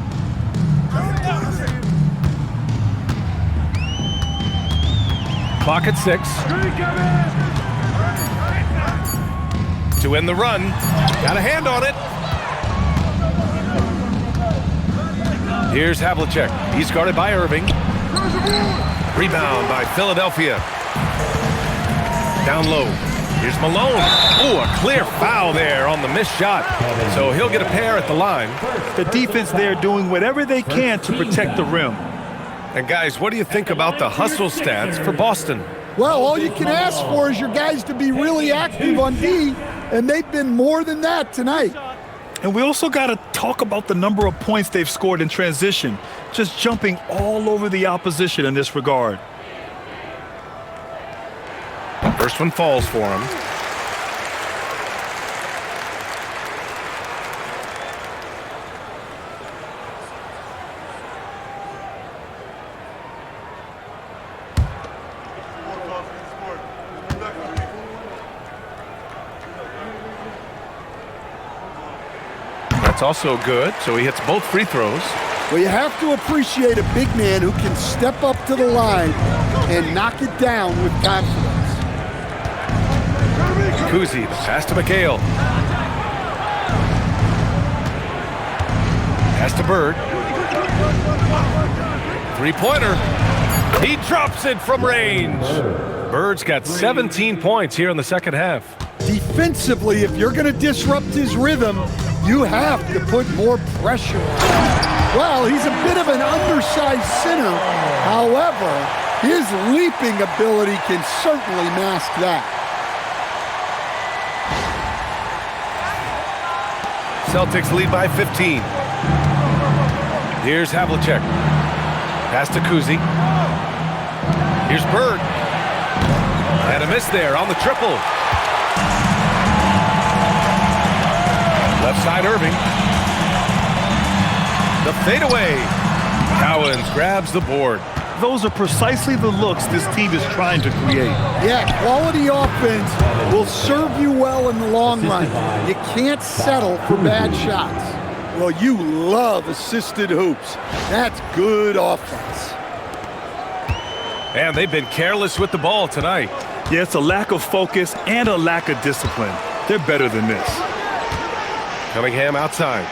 [SPEAKER 1] Clock at 6. To end the run. Got a hand on it. Here's Havlicek. He's guarded by Irving. Rebound by Philadelphia. Down low. Here's Malone. Oh, a clear foul there on the missed shot. So he'll get a pair at the line.
[SPEAKER 2] The defense there doing whatever they can to protect the rim.
[SPEAKER 1] And guys, what do you think about the hustle stats for Boston?
[SPEAKER 3] Well, all you can ask for is your guys to be really active on D, and they've been more than that tonight.
[SPEAKER 2] And we also got to talk about the number of points they've scored in transition, just jumping all over the opposition in this regard.
[SPEAKER 1] First one falls for him. That's also good, so he hits both free throws.
[SPEAKER 3] Well, you have to appreciate a big man who can step up to the line and knock it down with confidence.
[SPEAKER 1] Kuzi, the pass to McHale. Pass to Bird. Three-pointer. He drops it from range. Bird's got 17 points here in the second half.
[SPEAKER 3] Defensively, if you're going to disrupt his rhythm, you have to put more pressure on him. Well, he's a bit of an undersized center. However, his leaping ability can certainly mask that.
[SPEAKER 1] Celtics lead by 15. Here's Havlicek. Pass to Kuzi. Here's Bird. And a miss there on the triple. Left side Irving. The fadeaway. Cowens grabs the board.
[SPEAKER 2] Those are precisely the looks this team is trying to create.
[SPEAKER 3] Yeah, quality offense will serve you well in the long run. You can't settle for bad shots. Well, you love assisted hoops. That's good offense.
[SPEAKER 1] And they've been careless with the ball tonight.
[SPEAKER 2] Yeah, it's a lack of focus and a lack of discipline. They're better than this.
[SPEAKER 1] Cunningham outside.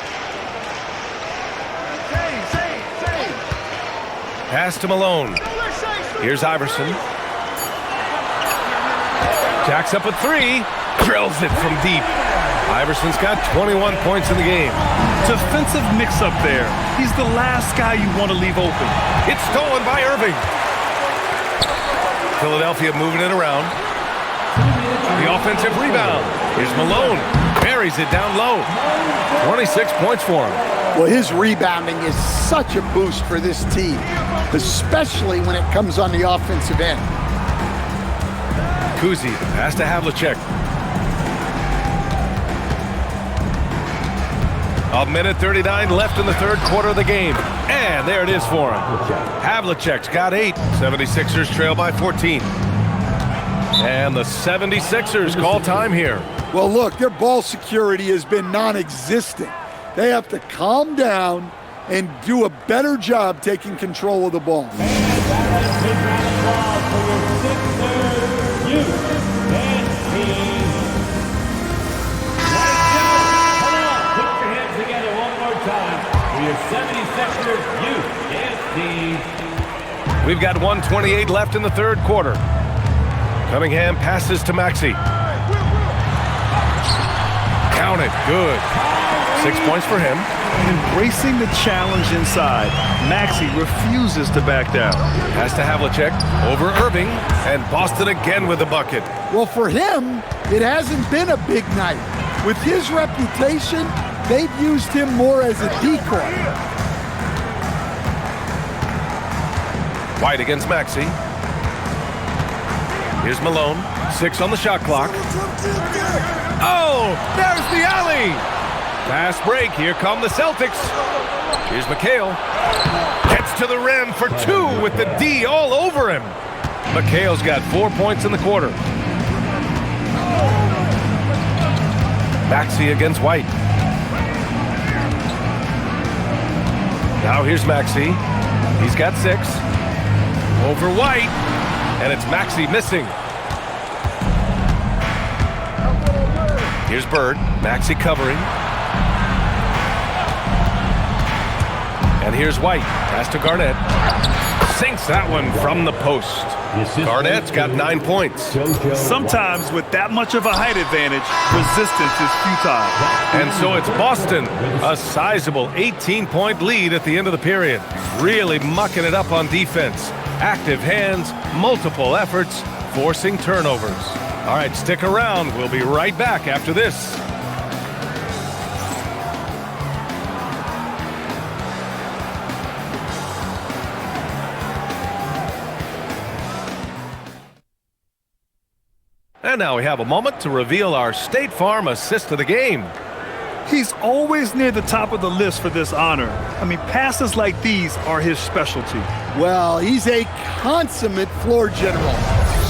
[SPEAKER 1] Pass to Malone. Here's Iverson. Jacks up a three. Drills it from deep. Iverson's got 21 points in the game.
[SPEAKER 2] Defensive mix-up there. He's the last guy you want to leave open.
[SPEAKER 1] It's stolen by Irving. Philadelphia moving it around. The offensive rebound. Here's Malone. Buries it down low. 26 points for him.
[SPEAKER 3] Well, his rebounding is such a boost for this team, especially when it comes on the offensive end.
[SPEAKER 1] Kuzi, pass to Havlicek. A minute 39 left in the third quarter of the game. And there it is for him. Havlicek's got 8. 76ers trail by 14. And the 76ers call time here.
[SPEAKER 3] Well, look, their ball security has been non-existent. They have to calm down and do a better job taking control of the ball.
[SPEAKER 4] And that is a big round of applause for your Sixers youth dance team. Nice job. Come on, put your hands together one more time for your 76ers youth dance team.
[SPEAKER 1] We've got 1:28 left in the third quarter. Cunningham passes to Maxey. Count it. Good. 6 points for him.
[SPEAKER 2] Embracing the challenge inside, Maxey refuses to back down.
[SPEAKER 1] Pass to Havlicek over Irving, and Boston again with the bucket.
[SPEAKER 3] Well, for him, it hasn't been a big night. With his reputation, they've used him more as a decoy.
[SPEAKER 1] White against Maxey. Here's Malone. 6 on the shot clock. Oh, there's the alley. Fast break. Here come the Celtics. Here's McHale. Gets to the rim for 2 with the D all over him. McHale's got 4 points in the quarter. Maxey against White. Now here's Maxey. He's got 6. Over White. And it's Maxey missing. Here's Bird. Maxey covering. And here's White. Pass to Garnett. Sinks that one from the post. Garnett's got 9 points.
[SPEAKER 2] Sometimes with that much of a height advantage, resistance is futile.
[SPEAKER 1] And so it's Boston, a sizable 18-point lead at the end of the period. Really mucking it up on defense. Active hands, multiple efforts, forcing turnovers. All right, stick around. We'll be right back after this. And now we have a moment to reveal our State Farm assist of the game.
[SPEAKER 2] He's always near the top of the list for this honor. I mean, passes like these are his specialty.
[SPEAKER 3] Well, he's a consummate floor general,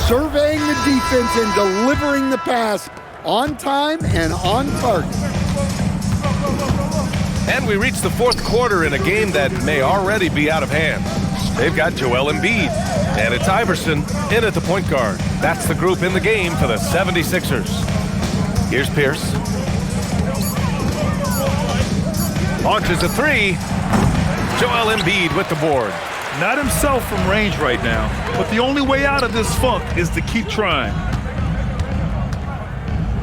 [SPEAKER 3] surveying the defense and delivering the pass on time and on target.
[SPEAKER 1] And we reach the fourth quarter in a game that may already be out of hand. They've got Joel Embiid, and it's Iverson in at the point guard. That's the group in the game for the 76ers. Here's Pierce. Launches a three. Joel Embiid with the board.
[SPEAKER 2] Not himself from range right now, but the only way out of this funk is to keep trying.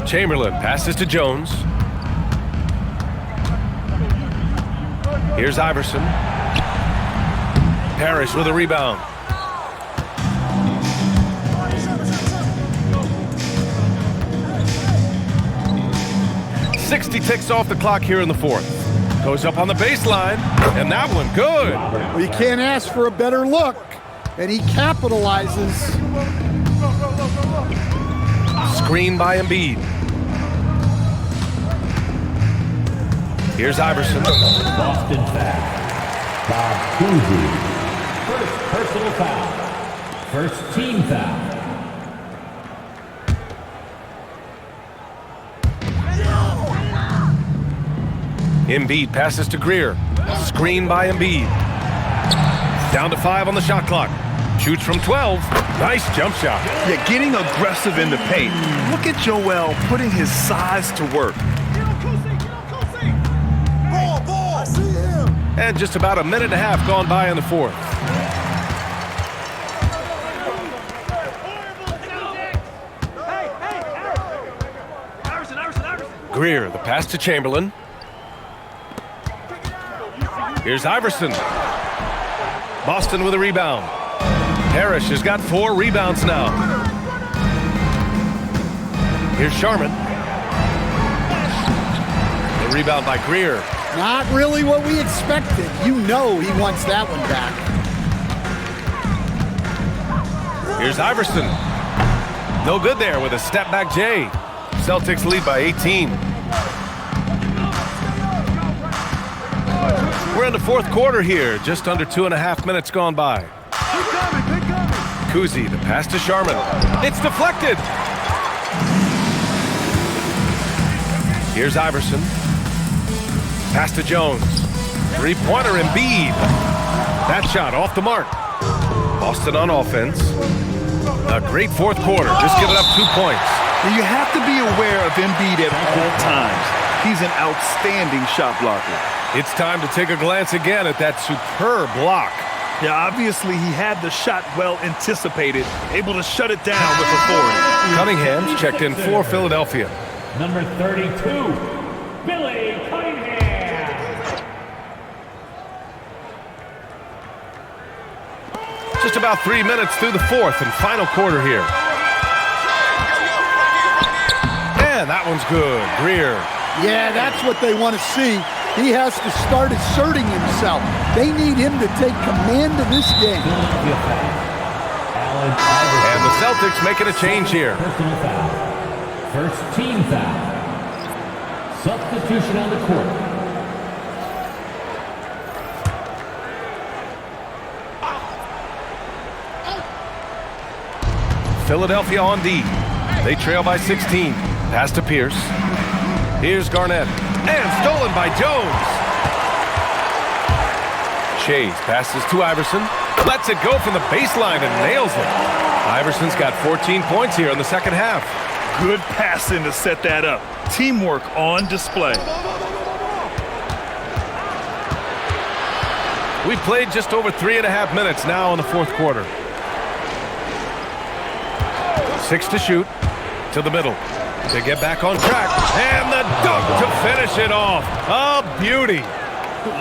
[SPEAKER 1] Chamberlain passes to Jones. Here's Iverson. Parrish with a rebound. .60 ticks off the clock here in the fourth. Goes up on the baseline, and that one good.
[SPEAKER 3] Well, you can't ask for a better look, and he capitalizes.
[SPEAKER 1] Screen by Embiid. Here's Iverson.
[SPEAKER 4] Boston foul. Bob Cousy. First personal foul. First team foul.
[SPEAKER 1] Embiid passes to Greer. Screen by Embiid. Down to 5 on the shot clock. Shoots from 12. Nice jump shot.
[SPEAKER 2] Yeah, getting aggressive in the paint. Look at Joel putting his size to work.
[SPEAKER 1] And just about a minute and a half gone by in the fourth. Greer, the pass to Chamberlain. Here's Iverson. Boston with a rebound. Parrish has got 4 rebounds now. Here's Sharman. The rebound by Greer.
[SPEAKER 3] Not really what we expected. You know he wants that one back.
[SPEAKER 1] Here's Iverson. No good there with a step-back J. Celtics lead by 18. We're in the fourth quarter here. Just under 2.5 minutes gone by. Cousy, the pass to Sharman. It's deflected. Here's Iverson. Pass to Jones. Three-pointer Embiid. That shot off the mark. Boston on offense. A great fourth quarter. Just giving up 2 points.
[SPEAKER 2] You have to be aware of Embiid at all times. He's an outstanding shot blocker.
[SPEAKER 1] It's time to take a glance again at that superb block.
[SPEAKER 2] Yeah, obviously he had the shot well anticipated, able to shut it down with authority.
[SPEAKER 1] Cunningham's checked in for Philadelphia.
[SPEAKER 4] Number 32, Billy Cunningham.
[SPEAKER 1] Just about 3 minutes through the fourth and final quarter here. And that one's good. Greer.
[SPEAKER 3] Yeah, that's what they want to see. He has to start asserting himself. They need him to take command of this game.
[SPEAKER 1] And the Celtics making a change here.
[SPEAKER 4] Personal foul. First team foul. Substitution on the court.
[SPEAKER 1] Philadelphia on D. They trail by 16. Pass to Pierce. Here's Garnett. And stolen by Jones. Chase passes to Iverson. Lets it go from the baseline and nails it. Iverson's got 14 points here in the second half.
[SPEAKER 2] Good passing to set that up. Teamwork on display.
[SPEAKER 1] We've played just over 3.5 minutes now in the fourth quarter. 6 to shoot. To the middle. To get back on track. And the dunk to finish it off. A beauty.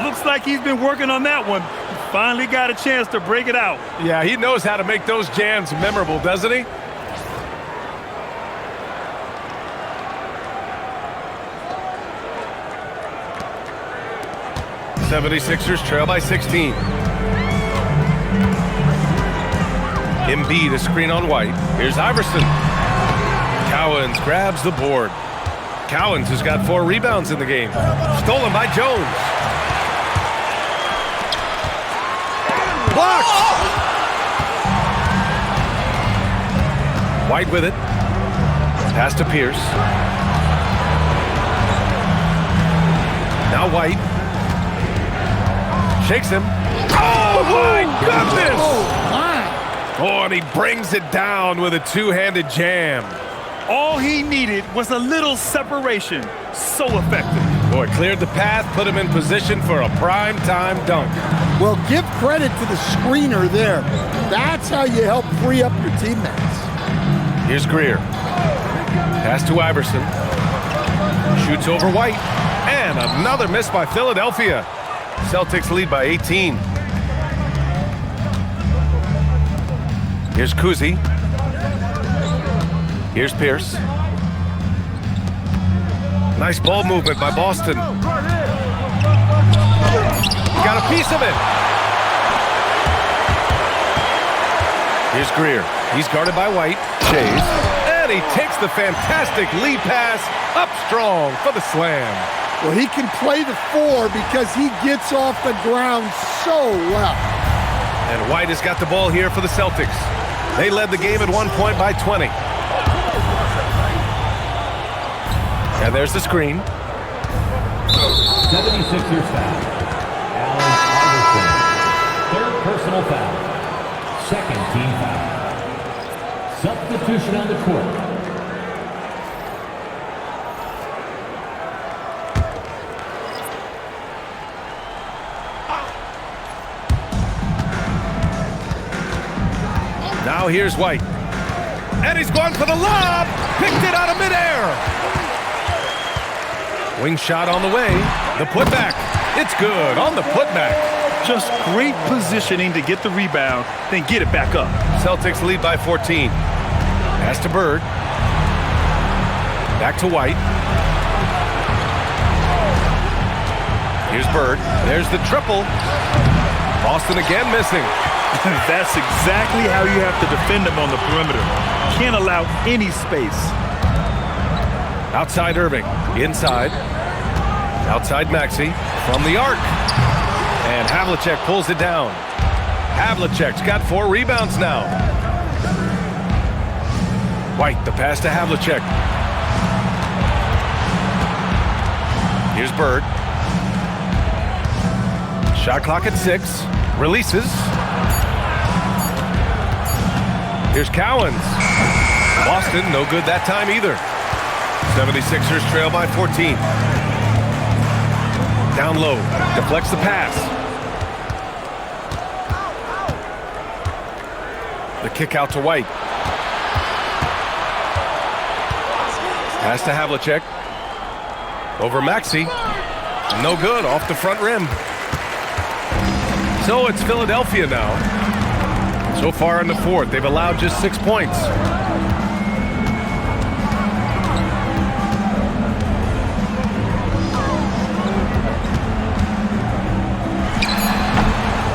[SPEAKER 2] Looks like he's been working on that one. Finally got a chance to break it out.
[SPEAKER 1] Yeah, he knows how to make those jams memorable, doesn't he? '76ers trail by 16. Embiid, a screen on White. Here's Iverson. Cowens grabs the board. Cowens has got 4 rebounds in the game. Stolen by Jones. Blocked! White with it. Pass to Pierce. Now White. Shakes him. Oh, my goodness!
[SPEAKER 3] Oh, my.
[SPEAKER 1] Oh, and he brings it down with a two-handed jam.
[SPEAKER 2] All he needed was a little separation. So effective.
[SPEAKER 1] Boy, cleared the path, put him in position for a prime-time dunk.
[SPEAKER 3] Well, give credit to the screener there. That's how you help free up your teammates.
[SPEAKER 1] Here's Greer. Pass to Iverson. Shoots over White. And another miss by Philadelphia. Celtics lead by 18. Here's Kuzi. Here's Pierce. Nice ball movement by Boston. Got a piece of it. Here's Greer. He's guarded by White. Chase. And he takes the fantastic lead pass up strong for the slam.
[SPEAKER 3] Well, he can play the 4 because he gets off the ground so well.
[SPEAKER 1] And White has got the ball here for the Celtics. They led the game at one point by 20. And there's the screen.
[SPEAKER 4] 76ers foul. Iverson. Third personal foul. Second team foul. Substitution on the court.
[SPEAKER 1] Now here's White. And he's going for the lob. Picked it out of midair. Wing shot on the way. The putback. It's good on the putback.
[SPEAKER 2] Just great positioning to get the rebound, then get it back up.
[SPEAKER 1] Celtics lead by 14. Pass to Bird. Back to White. Here's Bird. There's the triple. Boston again missing.
[SPEAKER 2] That's exactly how you have to defend them on the perimeter. Can't allow any space.
[SPEAKER 1] Outside Irving. Inside. Outside Maxey. From the arc. And Havlicek pulls it down. Havlicek's got 4 rebounds now. White, the pass to Havlicek. Here's Bird. Shot clock at 6. Releases. Here's Cowens. Boston, no good that time either. 76ers trail by 14. Down low, deflects the pass. The kick out to White. Pass to Havlicek. Over Maxey. No good, off the front rim. So it's Philadelphia now. So far in the fourth, they've allowed just 6 points.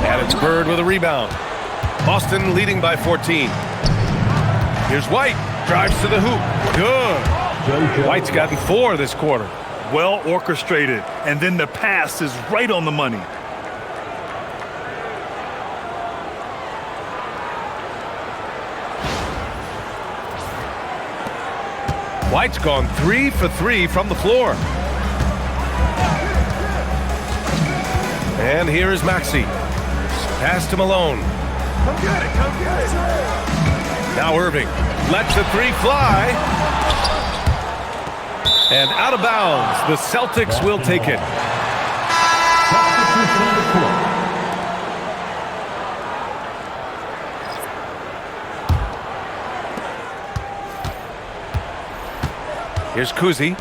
[SPEAKER 1] And it's Bird with a rebound. Boston leading by 14. Here's White. Drives to the hoop. Good. White's gotten 4 this quarter.
[SPEAKER 2] Well orchestrated. And then the pass is right on the money.
[SPEAKER 1] White's gone 3 for 3 from the floor. And here is Maxey. Pass to Malone.
[SPEAKER 2] Come get it, come get it.
[SPEAKER 1] Now Irving lets the 3 fly. And out of bounds, the Celtics will take it.
[SPEAKER 4] Substitution on the court.
[SPEAKER 1] Here's Kuzi.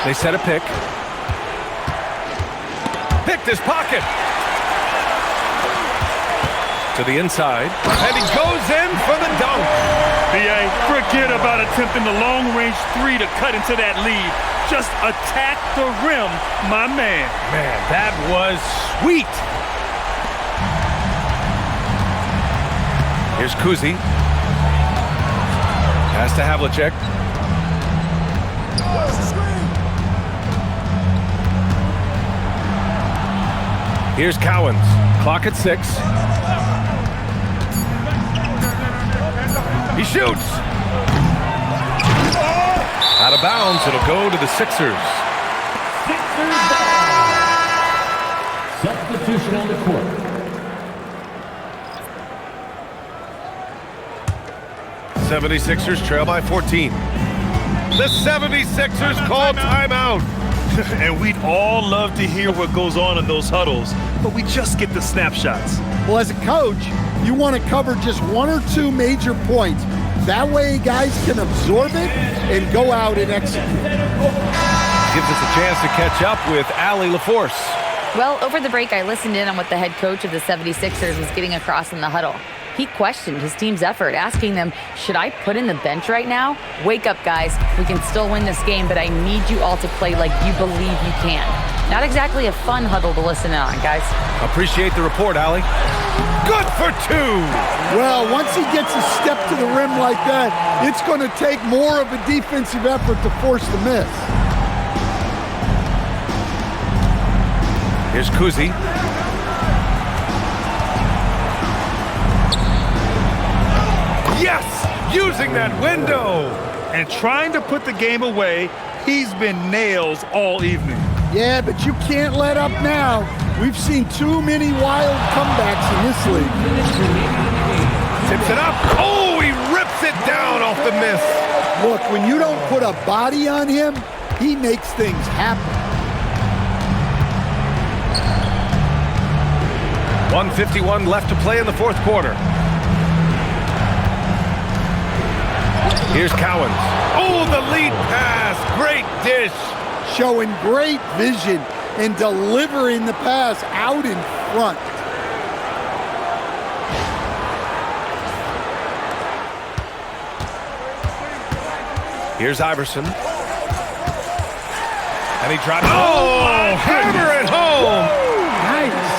[SPEAKER 1] They set a pick. Picked his pocket. To the inside. And he goes in for the dunk.
[SPEAKER 2] B.A., forget about attempting the long-range 3 to cut into that lead. Just attack the rim, my man.
[SPEAKER 1] Man, that was sweet. Here's Kuzi. Pass to Havlicek. Here's Cowens. Clock at 6. He shoots. Out of bounds, it'll go to the Sixers.
[SPEAKER 4] Sixers ball. Substitution on the court.
[SPEAKER 1] The 76ers trail by 14. The 76ers call timeout.
[SPEAKER 2] And we'd all love to hear what goes on in those huddles, but we just get the snapshots.
[SPEAKER 3] Well, as a coach, you want to cover just one or two major points. That way guys can absorb it and go out and execute.
[SPEAKER 1] Gives us a chance to catch up with Allie LaForce.
[SPEAKER 5] Well, over the break, I listened in on what the head coach of the 76ers was getting across in the huddle. He questioned his team's effort, asking them, should I put in the bench right now? Wake up, guys. We can still win this game, but I need you all to play like you believe you can. Not exactly a fun huddle to listen in on, guys.
[SPEAKER 1] Appreciate the report, Allie. Good for two.
[SPEAKER 3] Well, once he gets a step to the rim like that, it's going to take more of a defensive effort to force the miss.
[SPEAKER 1] Here's Kuzi. Yes! Using that window!
[SPEAKER 2] And trying to put the game away, he's been nails all evening.
[SPEAKER 3] Yeah, but you can't let up now. We've seen too many wild comebacks in this league.
[SPEAKER 1] Tips it up. Oh, he rips it down off the miss.
[SPEAKER 3] Look, when you don't put a body on him, he makes things happen.
[SPEAKER 1] 1:51 left to play in the fourth quarter. Here's Cowens. Oh, the lead pass. Great dish.
[SPEAKER 3] Showing great vision and delivering the pass out in front.
[SPEAKER 1] Here's Iverson. And he drops. Oh, hammer it home.
[SPEAKER 3] Nice.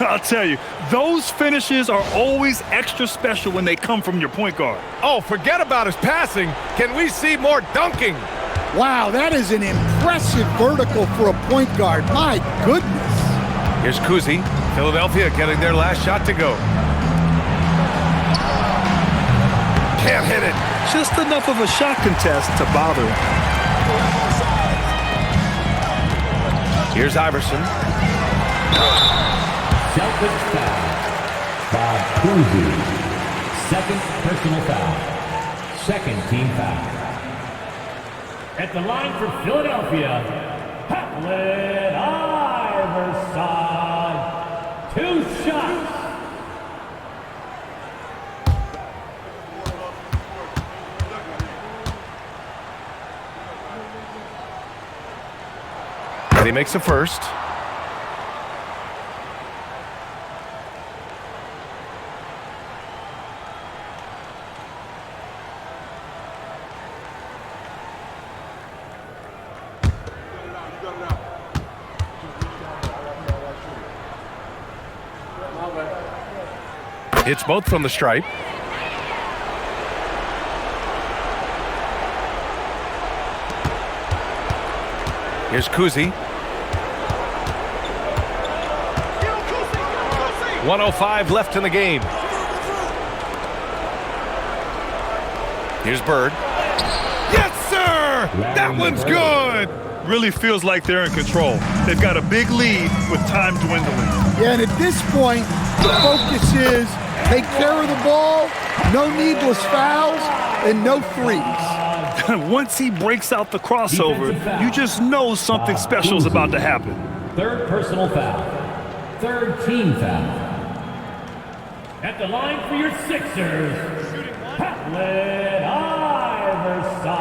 [SPEAKER 2] I'll tell you, those finishes are always extra special when they come from your point guard.
[SPEAKER 1] Oh, forget about his passing. Can we see more dunking?
[SPEAKER 3] Wow, that is an impressive vertical for a point guard. My goodness.
[SPEAKER 1] Here's Kuzi. Philadelphia getting their last shot to go. Can't hit it.
[SPEAKER 2] Just enough of a shot contest to bother him.
[SPEAKER 1] Here's Iverson.
[SPEAKER 4] Celtics foul. Bob Cousy. Second personal foul. Second team foul. At the line for Philadelphia, Patlin Iverson. 2 shots.
[SPEAKER 1] And he makes the first. It's both from the stripe. Here's Kuzi. 1:05 left in the game. Here's Bird. Yes, sir! That one's good!
[SPEAKER 2] Really feels like they're in control. They've got a big lead with time dwindling.
[SPEAKER 3] Yeah, and at this point, the focus is take care of the ball, no needless fouls, and no threes.
[SPEAKER 2] Once he breaks out the crossover, you just know something special is about to happen.
[SPEAKER 4] Third personal foul. Third team foul. At the line for your Sixers, Patlin Iverson.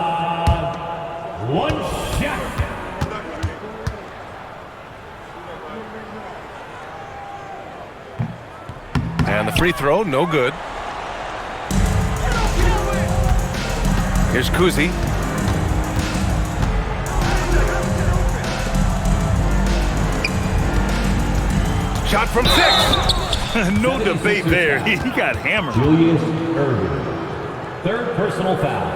[SPEAKER 4] 1 shot.
[SPEAKER 1] And the free throw, no good. Here's Kuzi. Shot from 6.
[SPEAKER 2] No debate there. He got hammered.
[SPEAKER 4] Julius Erving. Third personal foul.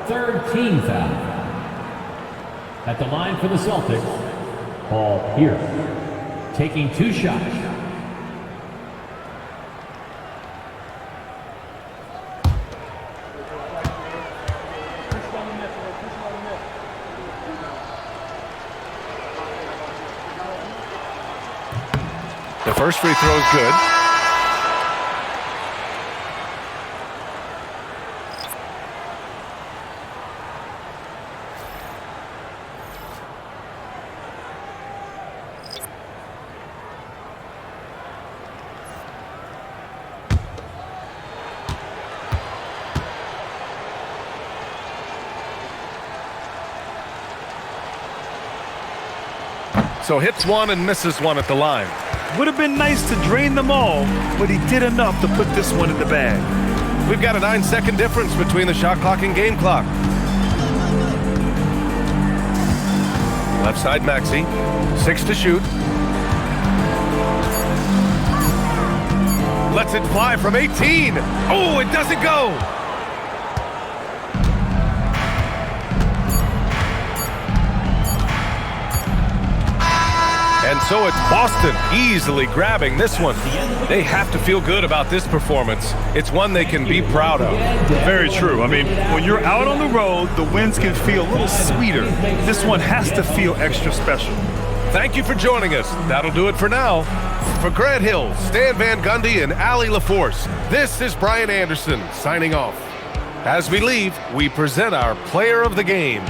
[SPEAKER 4] Third team foul. At the line for the Celtics, Paul Pierce. Taking 2 shots.
[SPEAKER 1] The first free throw is good. So hits one and misses one at the line.
[SPEAKER 2] Would have been nice to drain them all, but he did enough to put this one in the bag.
[SPEAKER 1] We've got a 9-second difference between the shot clock and game clock. Left side Maxey, 6 to shoot. Lets it fly from 18. Oh, it doesn't go. And so it's Boston easily grabbing this one. They have to feel good about this performance. It's one they can be proud of.
[SPEAKER 2] Very true. I mean, when you're out on the road, the wins can feel a little sweeter. This one has to feel extra special.
[SPEAKER 1] Thank you for joining us. That'll do it for now. For Grant Hill, Stan Van Gundy, and Allie LaForce, this is Brian Anderson signing off. As we leave, we present our player of the game.